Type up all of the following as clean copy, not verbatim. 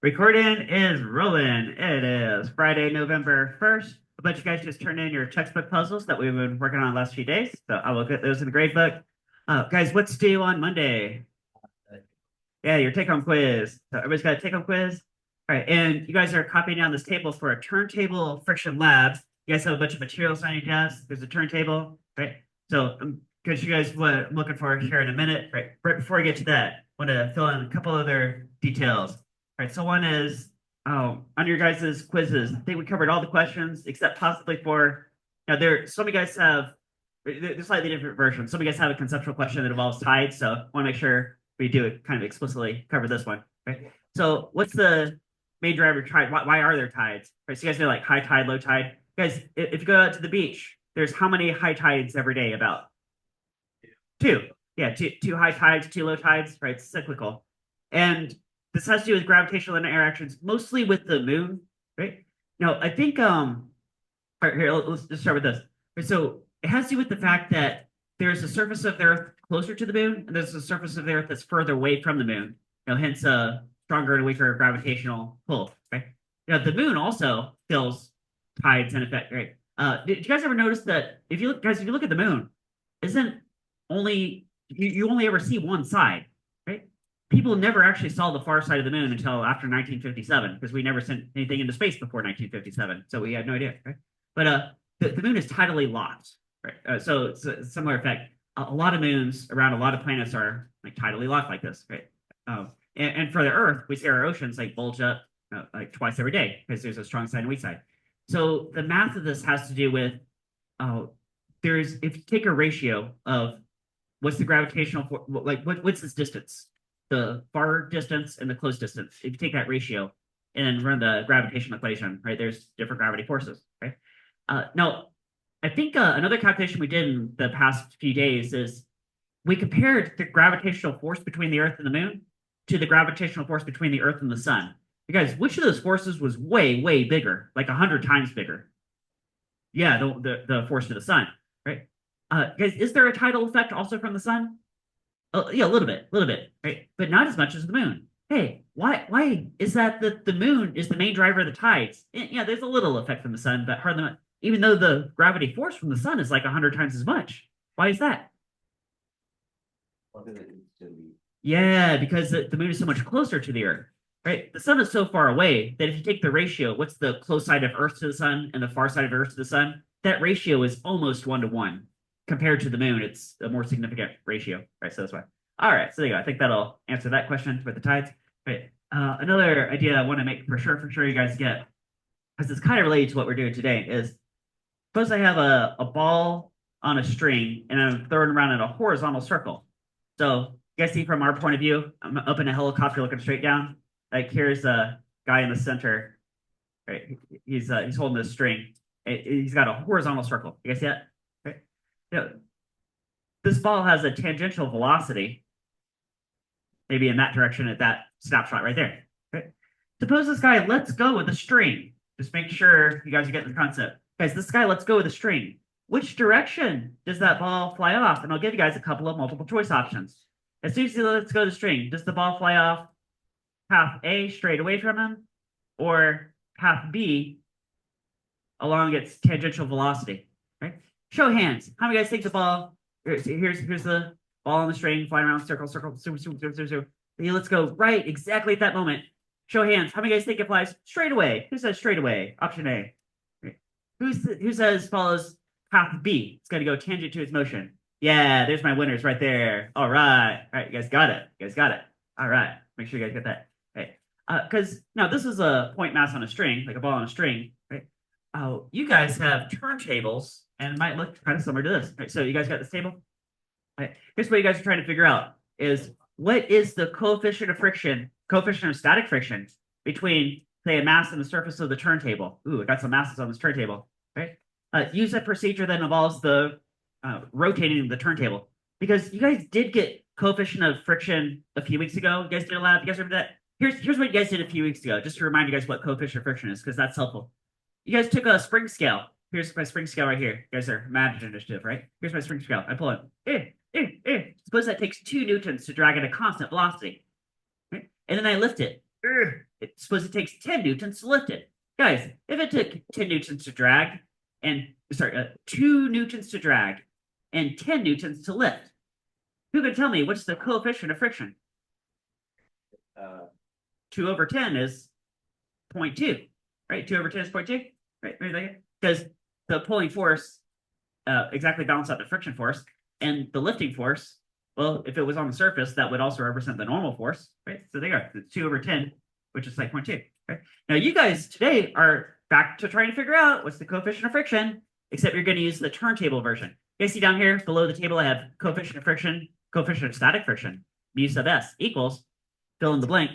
Recording is rolling. It is Friday, November 1st. A bunch of guys just turned in your textbook puzzles that we've been working on the last few days. So I will get those in the grade book. Guys, what's due on Monday? Yeah, your take-home quiz. So everybody's got a take-home quiz. All right, and you guys are copying down this table for a Turntable Friction Lab. You guys have a bunch of materials on your desk. There's a turntable, right? So because you guys what I'm looking for here in a minute, right? Right before I get to that, I want to fill in a couple other details. All right, so one is on your guys' quizzes. I think we covered all the questions except possibly for now. Some of you guys have they're slightly different versions. Some of you guys have a conceptual question that involves tides, so I want to make sure we do it kind of explicitly cover this one. Right. So what's the main driver of tide? Why are there tides? Right. So you guys know like high tide, low tide. Guys, if you go out to the beach, there's how many high tides every day? About two. Yeah, two high tides, two low tides. Right. It's cyclical, and this has to do with gravitational interactions, mostly with the moon. Right. Now, I think all right, here let's just start with this. Right, so it has to do with the fact that there's a surface of the Earth closer to the moon, and there's a surface of the Earth that's further away from the moon. Hence a stronger and weaker gravitational pull. Right. The moon also feels tides in effect. Right. Did you guys ever notice that if you look at the moon, isn't only you only ever see one side, right? People never actually saw the far side of the moon until after 1957 because we never sent anything into space before 1957, so we had no idea, right? But the moon is tidally locked, right? So it's a similar effect. A lot of moons around a lot of planets are like tidally locked like this, right? And for the Earth, we see our oceans like bulge up like twice every day because there's a strong side and weak side. So the math of this has to do with if you take a ratio of what's the gravitational what's this distance, the far distance and the close distance. If you take that ratio and then run the gravitational equation, right? There's different gravity forces, right? Now, I think another calculation we did in the past few days is we compared the gravitational force between the Earth and the Moon to the gravitational force between the Earth and the Sun. You guys, which of those forces was way, way bigger, like 100 times bigger? Yeah, the force to the Sun, right? Guys, is there a tidal effect also from the Sun? Yeah, a little bit, right? But not as much as the Moon. Hey, why is that the Moon is the main driver of the tides? Yeah, there's a little effect from the Sun, but hardly much. Even though the gravity force from the Sun is like 100 times as much. Why is that? Yeah, because the Moon is so much closer to the Earth, right? The Sun is so far away that if you take the ratio, what's the close side of Earth to the Sun and the far side of Earth to the Sun? That ratio is almost 1-to-1. Compared to the Moon, it's a more significant ratio, right? So that's why. All right, so there you go. I think that'll answer that question with the tides. Right. Another idea I want to make for sure you guys get, because it's kind of related to what we're doing today, is suppose I have a ball on a string and I'm throwing around in a horizontal circle. So you guys see from our point of view, I'm up in a helicopter looking straight down. Like here's a guy in the center, right? He's holding this string. He's got a horizontal circle. You guys see that? Right? This ball has a tangential velocity, maybe in that direction at that snapshot right there. Right? Suppose this guy lets go with the string. Just make sure you guys are getting the concept. Guys, this guy lets go with the string. Which direction does that ball fly off? And I'll give you guys a couple of multiple choice options. As soon as he lets go of the string, does the ball fly off path A straight away from him or path B along its tangential velocity? Right? Show hands. How many guys think the ball? Here's the ball on the string flying around circle. Let's go right exactly at that moment. Show hands. How many guys think it flies straight away? Who says straight away? Option A. Right. Who says follows path B? It's going to go tangent to its motion. Yeah, there's my winners right there. All right. All right, you guys got it. All right. Make sure you guys get that. Right. Because now this is a point mass on a string, like a ball on a string, right? Oh, you guys have turntables and it might look kind of similar to this. Right, so you guys got this table? Right. Here's what you guys are trying to figure out is what is the coefficient of static friction between, say, a mass and the surface of the turntable. Ooh, I got some masses on this turntable, right? Use a procedure that involves the rotating the turntable. Because you guys did get coefficient of friction a few weeks ago. You guys did a lab. You guys remember that? Here's what you guys did a few weeks ago, just to remind you guys what coefficient of friction is, because that's helpful. You guys took a spring scale. Here's my spring scale right here. You guys are mad initiative, right? Here's my spring scale. I pull it. Suppose that takes 2 newtons to drag at a constant velocity. Right? And then I lift it. suppose it takes 10 newtons to lift it. Guys, if it took 10 newtons to drag and 2 newtons to drag and 10 newtons to lift, who can tell me what's the coefficient of friction? 2 over 10 is 0.2, right? 2 over 10 is 0.2, right? Because the pulling force exactly balance out the friction force, and the lifting force, well, if it was on the surface, that would also represent the normal force, right? So there you go. It's 2 over 10, which is like 0.2, right? Now, you guys today are back to trying to figure out what's the coefficient of friction, except you're going to use the turntable version. You guys see down here below the table, I have coefficient of friction, coefficient of static friction, mu sub s equals, fill in the blank.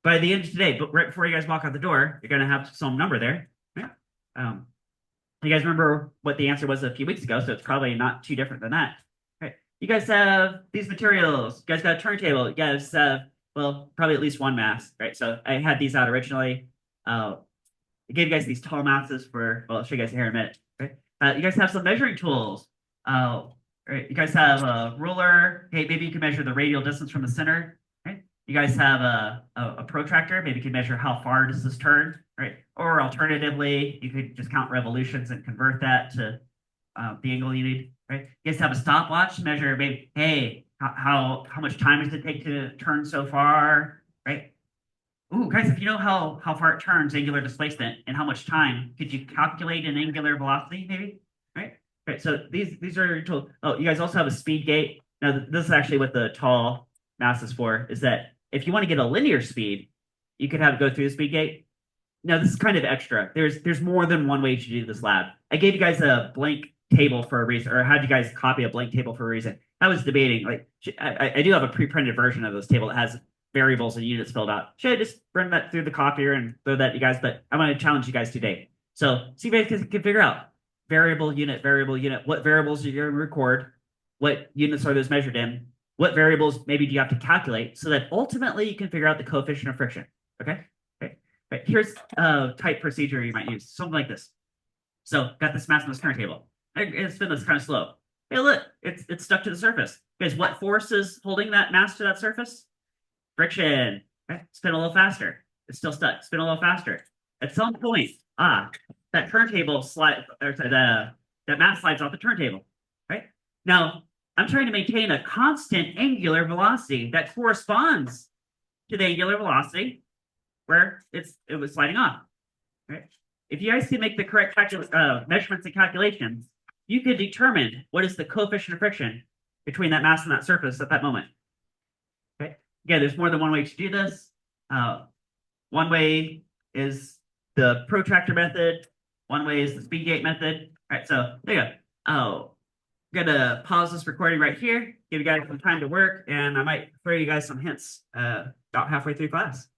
By the end of today, but right before you guys walk out the door, you're going to have some number there. Right? You guys remember what the answer was a few weeks ago, so it's probably not too different than that. Right? You guys have these materials. You guys got a turntable. You guys have, well, probably at least one mass, right? So I had these out originally. I gave you guys these tall masses for, well, I'll show you guys here in a minute. Right? You guys have some measuring tools. Right? You guys have a ruler. Hey, maybe you can measure the radial distance from the center. Right? You guys have a protractor. Maybe you can measure how far does this turn, right? Or alternatively, you could just count revolutions and convert that to the angle you need, right? You guys have a stopwatch to measure maybe, hey, how much time does it take to turn so far, right? Ooh, guys, if you know how far it turns, angular displacement, and how much time, could you calculate an angular velocity, maybe? Right? Right. So these are your tools. Oh, you guys also have a speed gate. Now, this is actually what the tall mass is for, is that if you want to get a linear speed, you could have it go through the speed gate. Now, this is kind of extra. There's more than one way to do this lab. I gave you guys a blank table for a reason, or had you guys copy a blank table for a reason. I was debating, like, I do have a pre-printed version of this table that has variables and units filled out. Should I just run that through the copier and throw that to you guys? But I'm going to challenge you guys today. So see if you guys can figure out variable, unit, what variables are you going to record, what units are those measured in, what variables maybe do you have to calculate so that ultimately you can figure out the coefficient of friction, okay? Okay. Right. Here's a type procedure you might use, something like this. So got this mass on this turntable. It's been this kind of slow. Hey, look, it's stuck to the surface. Guys, what force is holding that mass to that surface? Friction. Okay. Spin a little faster. It's still stuck. Spin a little faster. At some point, that turntable slide, or that mass slides off the turntable. Right? Now, I'm trying to maintain a constant angular velocity that corresponds to the angular velocity where it was sliding off. Right? If you guys can make the correct measurements and calculations, you could determine what is the coefficient of friction between that mass and that surface at that moment. Okay. Again, there's more than one way to do this. One way is the protractor method. One way is the speed gate method. All right, so there you go. I'm gonna pause this recording right here, give you guys some time to work, and I might throw you guys some hints about halfway through class.